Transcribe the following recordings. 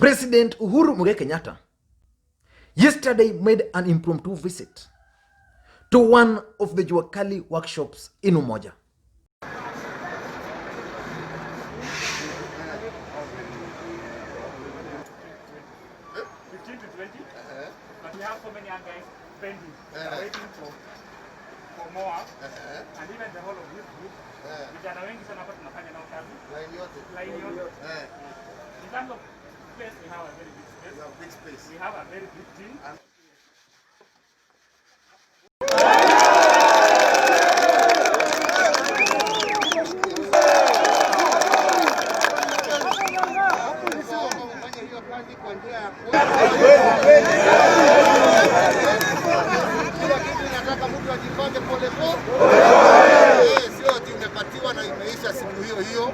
President Uhuru Kenyatta yesterday made an impromptu visit to one of the Juakali workshops in Umoja. But we have so many young guys pending, waiting for more, and even the whole of this group. Vijana wengi sana hapa tunafanya nao kazi. Line yote. In terms of space, we have a very big space. We have big space. We have a very big team. Sio ati umepatiwa na imeisha siku hiyo hiyo.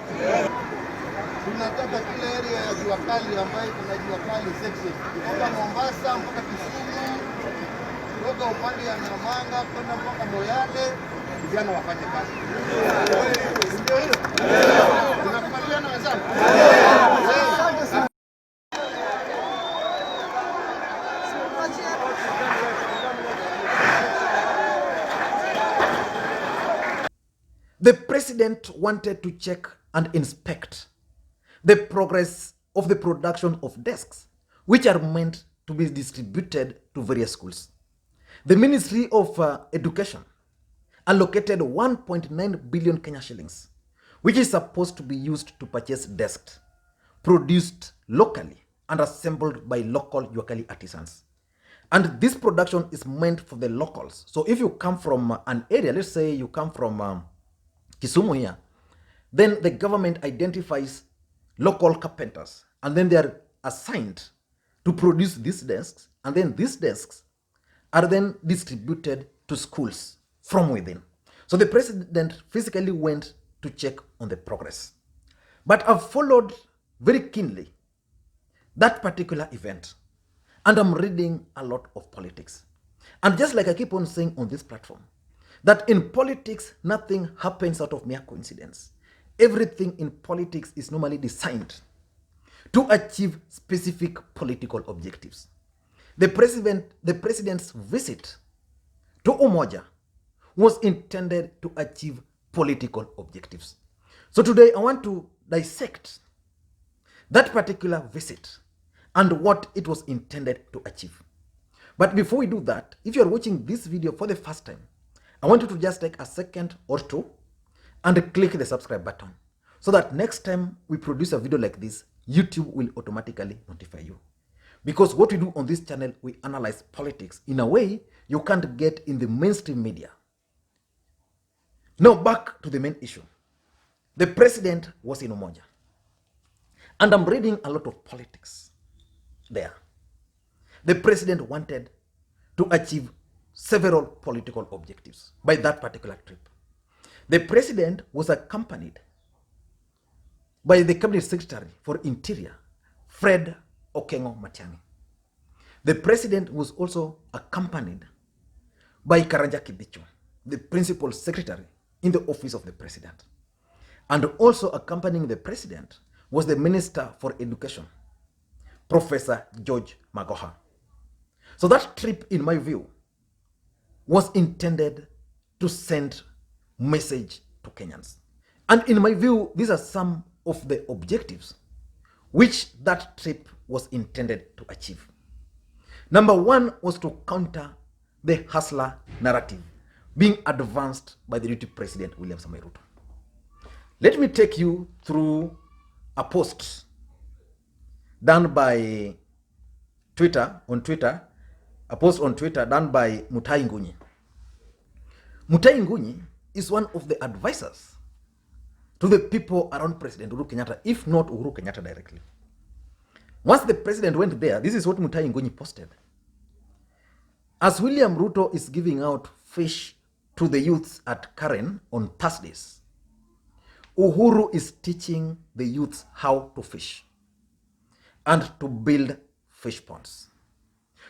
Tunataka kila area ya jua kali ambayo kuna jua kali section kutoka Mombasa mpaka Kisumu, kutoka upande ya Namanga kwenda mpaka Moyale, vijana wafanye kazi. Ndio hiyo. Tunakubaliana wenzangu. The president wanted to check and inspect the progress of the production of desks, which are meant to be distributed to various schools. The Ministry of Education allocated 1.9 billion Kenya shillings, which is supposed to be used to purchase desks produced locally and assembled by local Juakali artisans. And this production is meant for the locals. So if you come from an area, let's say you come from Kisumu here, then the government identifies local carpenters and then they are assigned to produce these desks, and then these desks are then distributed to schools from within. So the president physically went to check on the progress. But I've followed very keenly that particular event, and I'm reading a lot of politics. And just like I keep on saying on this platform, that in politics, nothing happens out of mere coincidence. Everything in politics is normally designed to achieve specific political objectives. The president's visit to Umoja was intended to achieve political objectives. So today I want to dissect that particular visit and what it was intended to achieve. But before we do that, if you're watching this video for the first time, I want you to just take a second or two and click the subscribe button so that next time we produce a video like this, YouTube will automatically notify you. Because what we do on this channel, we analyze politics in a way you can't get in the mainstream media. Now back to the main issue. The president was in Umoja, and I'm reading a lot of politics there. The president wanted to achieve several political objectives by that particular trip. The president was accompanied by the Cabinet Secretary for Interior, Fred Okengo Matiang'i. The president was also accompanied by Karanja Kibicho, the Principal Secretary in the Office of the President. And also accompanying the president was the Minister for Education, Professor George Magoha. So that trip, in my view, was intended to send message to Kenyans. And in my view, these are some of the objectives which that trip was intended to achieve. Number one was to counter the hustler narrative being advanced by the deputy president, William Samoei Ruto. Let me take you through a post done by a post on Twitter done by Mutahi Ngunyi. Mutahi Ngunyi is one of the advisors to the people around President Uhuru Kenyatta, if not Uhuru Kenyatta directly. Once the president went there, this is what Mutahi Ngunyi posted. As William Ruto is giving out fish to the youths at Karen on Thursdays, Uhuru is teaching the youths how to fish and to build fish ponds.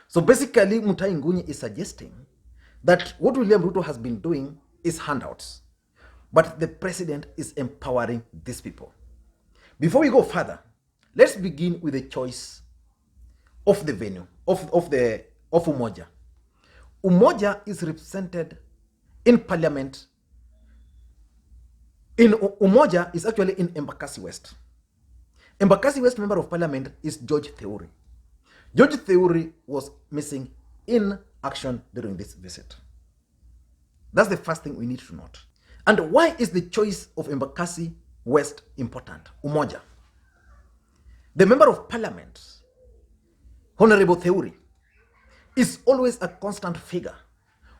So basically, Mutahi Ngunyi is suggesting that what William Ruto has been doing is handouts, but the president is empowering these people. Before we go further, let's begin with the choice of the venue, of Umoja. Umoja is represented in parliament. In Umoja is actually in Embakasi West. Embakasi West member of parliament is George Theuri. George Theuri was missing in action during this visit. That's the first thing we need to note. And why is the choice of Embakasi West important? Umoja. The member of parliament, Honorable Theuri, is always a constant figure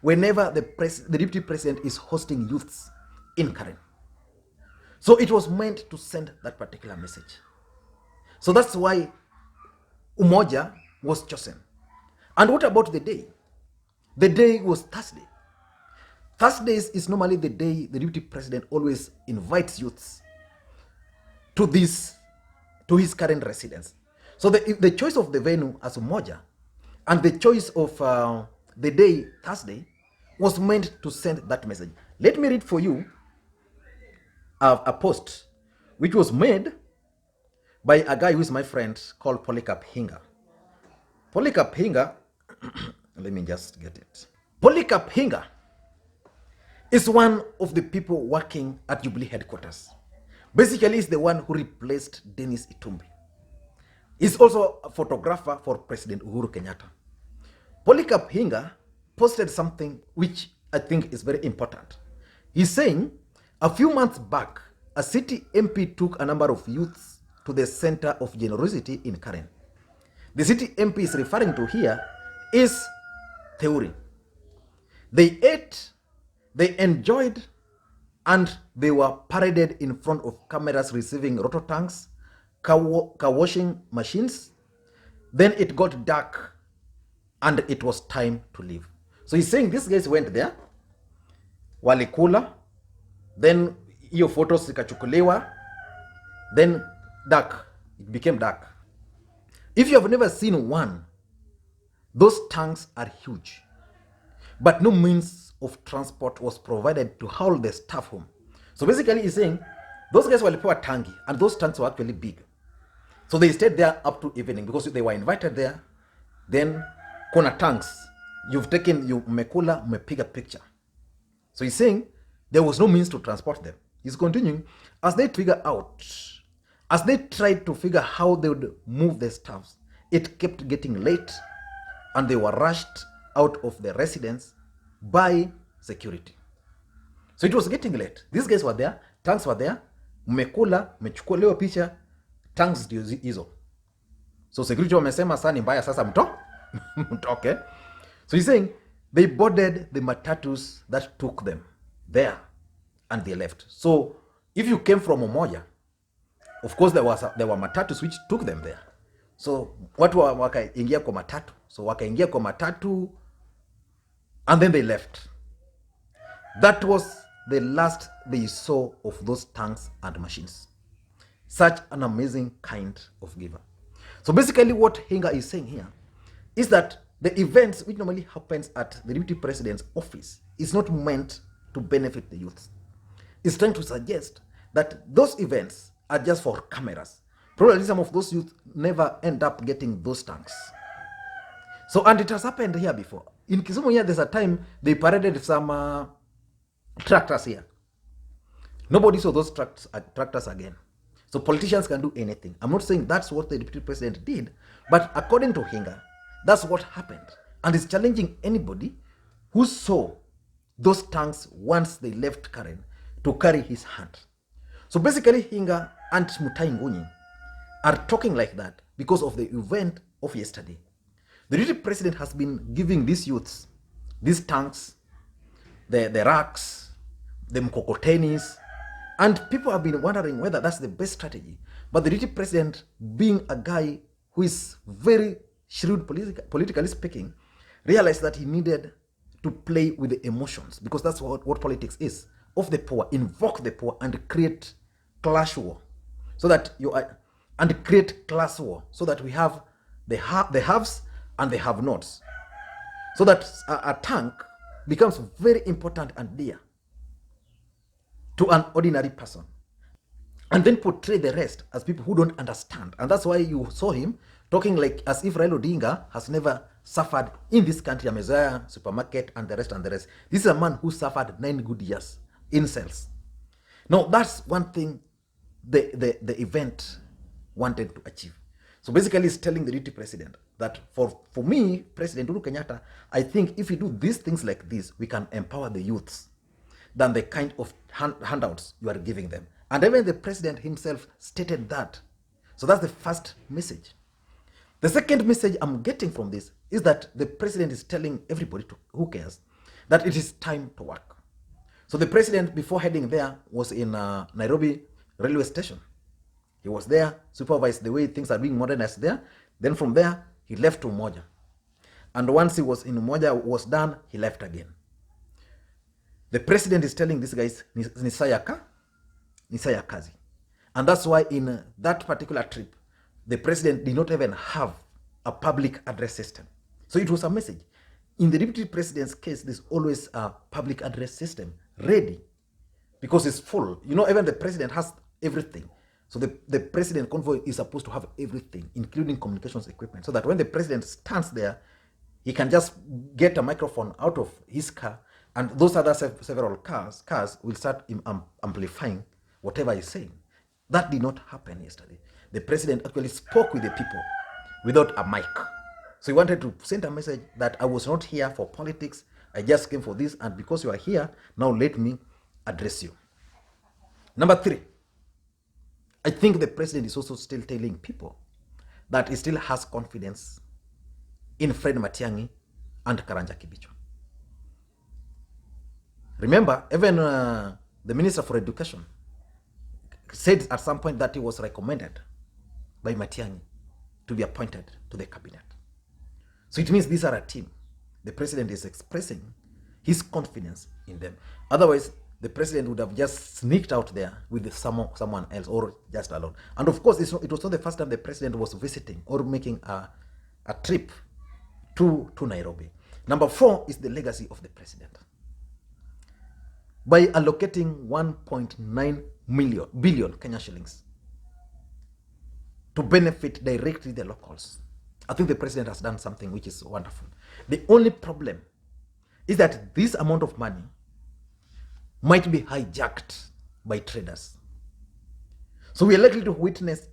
whenever the deputy president is hosting youths in Karen. So it was meant to send that particular message. So that's why Umoja was chosen. And what about the day? The day was Thursday. Thursdays is normally the day the deputy president always invites youths to his current residence. So the choice of the venue as Umoja and the choice of the day Thursday was meant to send that message. Let me read for you a post which was made by a guy who is my friend called Polycarp Hinga. Polycarp Hinga, let me just get it. Polycarp Hinga is one of the people working at Jubilee headquarters. Basically, he's the one who replaced Dennis Itumbi. He's also a photographer for President Uhuru Kenyatta. Polycarp Hinga posted something which I think is very important. He's saying, a few months back, a city MP took a number of youths to the Center of Generosity in Karen. The city MP is referring to here is Theuri. They ate, they enjoyed, and they were paraded in front of cameras receiving roto tanks, car washing machines. Then it got dark and it was time to leave. So he's saying these guys went there, walikula, then hiyo photos zikachukuliwa, then dark, it became dark. If you have never seen one, those tanks are huge, but no means of transport was provided to haul the staff home. So basically he's saying those guys walipewa tangi, and those tanks were actually big. So they stayed there up to evening because they were invited there. Then kuna tanks, you've taken, you mmekula, mmepiga picture. So he's saying there was no means to transport them. He's continuing, as they tried to figure how they would move the staffs, it kept getting late and they were rushed out of the residence by security. So it was getting late. These guys were there, tanks were there, mmekula, mmechukuliwa picha, tanks ndio hizo. So security wamesema sasa ni mbaya, sasa mtoke. So he's saying they boarded the matatus that took them there and they left. So if you came from Umoja, of course there were matatus which took them there. So watu wakaingia kwa matatu. So wakaingia kwa matatu and then they left. That was the last they saw of those tanks and machines. Such an amazing kind of giver. So basically what Hinga is saying here is that the events which normally happens at the deputy president's office is not meant to benefit the youth. It's trying to suggest that those events are just for cameras. Probably some of those youth never end up getting those tanks. So, and it has happened here before. In Kisumu here, there's a time they paraded some tractors here. Nobody saw those tractors again. So politicians can do anything. I'm not saying that's what the deputy president did, but according to Hinga, that's what happened. And it's challenging anybody who saw those tanks once they left Karen to carry his hand. So basically Hinga and Mutai Ngunyi are talking like that because of the event of yesterday. The deputy president has been giving these youths, these tanks, the racks, the mkokotenis, and people have been wondering whether that's the best strategy. But the deputy president, being a guy who is very shrewd politically speaking, realized that he needed to play with the emotions, because that's what politics is, of the poor, invoke the poor and create clash war, so that you are, and create class war, so that we have the haves and the have-nots, so that a tank becomes very important and dear to an ordinary person. and then portray the rest as people who don't understand. And that's why you saw him talking like as if Raila Odinga has never suffered in this country, Amezoea, supermarket, and the rest and the rest. This is a man who suffered 9 good years in cells. Now, that's one thing the event wanted to achieve. So basically, it's telling the deputy president that for me, President Uhuru Kenyatta, I think if we do these things like this, we can empower the youths than the kind of handouts you are giving them. And even the president himself stated that. So that's the first message. The second message I'm getting from this is that the president is telling everybody who cares that it is time to work. So the president, before heading there, was in Nairobi railway station. He was there, supervised the way things are being modernized there. Then from there, he left to Umoja. And once he was in Umoja, was done, he left again. The president is telling these guys, Nisaya kazi. And that's why in that particular trip, the president did not even have a public address system. So it was a message. In the deputy president's case, there's always a public address system ready because it's full. You know, even the president has everything. So the president convoy is supposed to have everything, including communications equipment, so that when the president stands there, he can just get a microphone out of his car, and those other several cars will start amplifying whatever he's saying. That did not happen yesterday. The president actually spoke with the people without a mic. So he wanted to send a message that I was not here for politics. I just came for this, and because you are here, now let me address you. Number 3. I think the president is also still telling people that he still has confidence in Fred Matiang'i and Karanja Kibichwa. Remember, even the Minister for Education said at some point that he was recommended by Matiang'i to be appointed to the cabinet. So it means these are a team. The president is expressing his confidence in them. Otherwise, the president would have just sneaked out there with someone else or just alone. And of course, it was not the first time the president was visiting or making a trip to Nairobi. Number 4 is the legacy of the president. By allocating 1.9 billion Kenya shillings to benefit directly the locals, I think the president has done something which is wonderful. The only problem is that this amount of money might be hijacked by traders. So we are likely to witness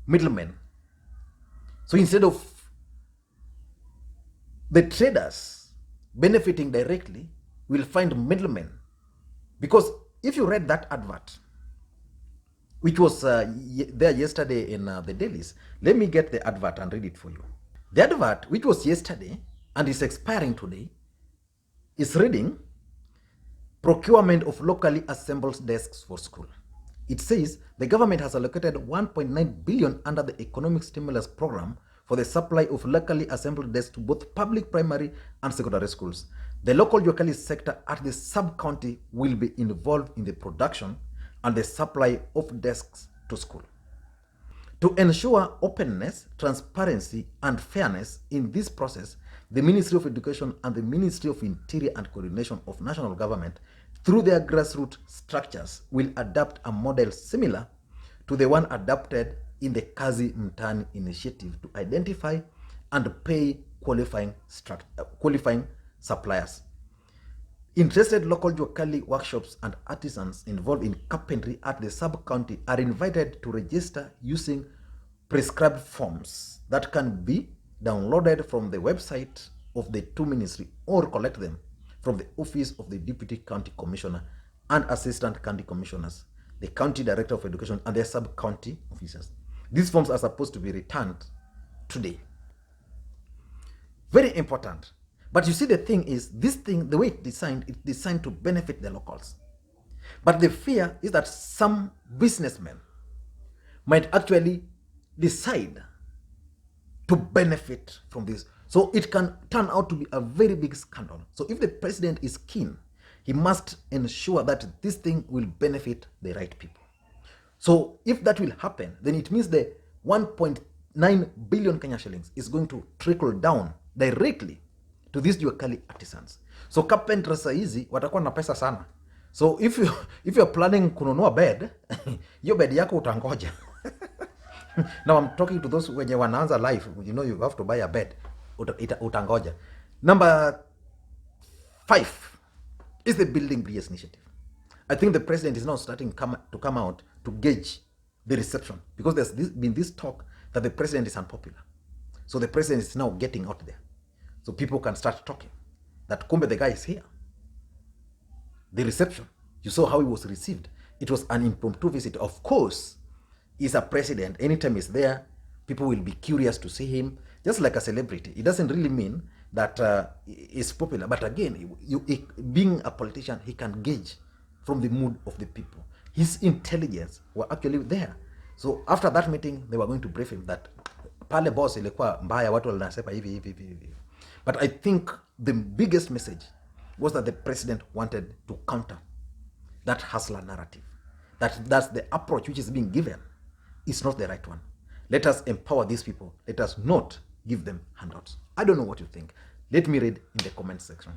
middlemen. So instead of the traders benefiting directly, we'll find middlemen. Because if you read that advert, which was there yesterday in the dailies, let me get the advert and read it for you. The advert, which was yesterday and is expiring today, is reading procurement of locally assembled desks for school. It says the government has allocated 1.9 billion under the economic stimulus program for the supply of locally assembled desks to both public primary and secondary schools. The local locality sector at the sub-county will be involved in the production and the supply of desks to school. To ensure openness, transparency, and fairness in this process, the Ministry of Education and the Ministry of Interior and Coordination of National Government, through their grassroots structures, will adopt a model similar to the one adopted in the Kazi Mtaani initiative to identify and pay qualifying suppliers. Interested local Juakali workshops and artisans involved in carpentry at the sub-county are invited to register using prescribed forms that can be downloaded from the website of the two ministries or collect them from the office of the Deputy County Commissioner and Assistant County Commissioners, the County Director of Education, and their sub-county officers. These forms are supposed to be returned today. Very important. But you see, the thing is, this thing, the way it's designed to benefit the locals. But the fear is that some businessmen might actually decide to benefit from this. So it can turn out to be a very big scandal. So if the president is keen, he must ensure that this thing will benefit the right people. So if that will happen, then it means the 1.9 billion Kenya shillings is going to trickle down directly to these Juakali artisans. So carpenters saizi watakuwa na pesa sana. So if you're planning kununua bed, hiyo bed yako utangoja. Now I'm talking to those wenye wanaanza life, you know, you have to buy a bed. Utangoja. Number 5 is the Building Bridges initiative. I think the president is now starting to come out to gauge the reception, because there's been this talk that the president is unpopular. So the president is now getting out there, so people can start talking that kumbe the guy is here. The reception, you saw how he was received. It was an impromptu visit. Of course, he's a president. Anytime he's there, people will be curious to see him, just like a celebrity. It doesn't really mean that he's popular. But again, being a politician, he can gauge from the mood of the people. His intelligence were actually there. So after that meeting, they were going to brief him that pale boss ilikuwa mbaya, watu wanasema hivi. But I think the biggest message was that the president wanted to counter that hustler narrative. That's the approach which is being given is not the right one. Let us empower these people. Let us not give them handouts. I don't know what you think. Let me read in the comment section.